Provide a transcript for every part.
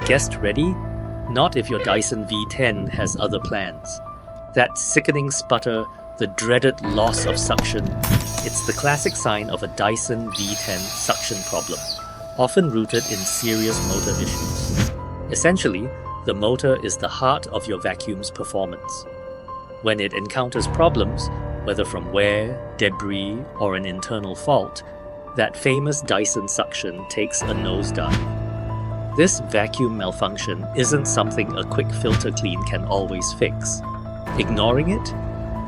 Guest ready? Not if your Dyson V10 has other plans. That sickening sputter, the dreaded loss of suction, it's the classic sign of a Dyson V10 suction problem, often rooted in serious motor issues. Essentially, the motor is the heart of your vacuum's performance. When it encounters problems, whether from wear, debris, or an internal fault, that famous Dyson suction takes a nosedive. This vacuum malfunction isn't something a quick filter clean can always fix. Ignoring it?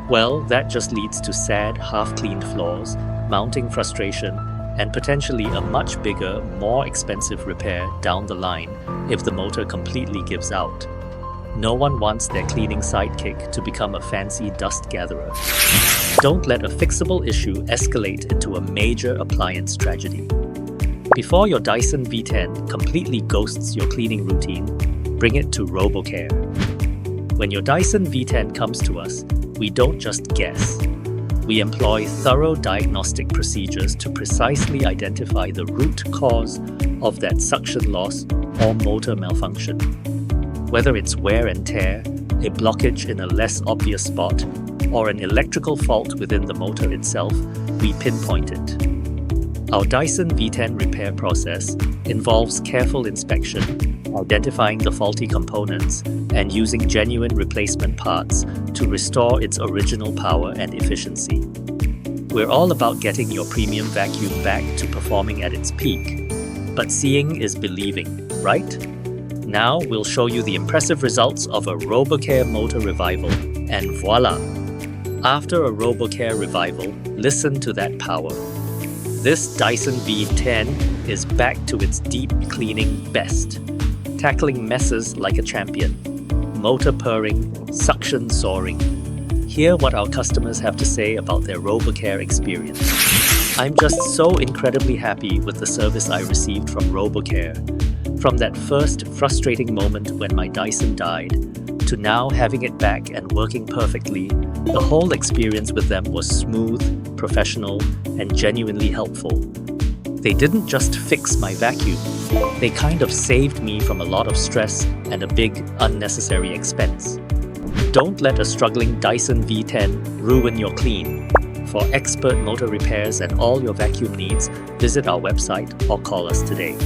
Well, that just leads to sad, half-cleaned floors, mounting frustration, and potentially a much bigger, more expensive repair down the line if the motor completely gives out. No one wants their cleaning sidekick to become a fancy dust gatherer. Don't let a fixable issue escalate into a major appliance tragedy. Before your Dyson V10 completely ghosts your cleaning routine, bring it to RoboCare. When your Dyson V10 comes to us, we don't just guess. We employ thorough diagnostic procedures to precisely identify the root cause of that suction loss or motor malfunction. Whether it's wear and tear, a blockage in a less obvious spot, or an electrical fault within the motor itself, we pinpoint it. Our Dyson V10 repair process involves careful inspection, identifying the faulty components, and using genuine replacement parts to restore its original power and efficiency. We're all about getting your premium vacuum back to performing at its peak. But seeing is believing, right? Now we'll show you the impressive results of a RoboCare motor revival, and voila! After a RoboCare revival, listen to that power. This Dyson V10 is back to its deep cleaning best, tackling messes like a champion, motor purring, suction soaring. Hear what our customers have to say about their RoboCare experience. I'm just so incredibly happy with the service I received from RoboCare. From that first frustrating moment when my Dyson died, to now having it back and working perfectly, the whole experience with them was smooth, professional, and genuinely helpful. They didn't just fix my vacuum, they kind of saved me from a lot of stress and a big, unnecessary expense. Don't let a struggling Dyson V10 ruin your clean. For expert motor repairs and all your vacuum needs, visit our website or call us today.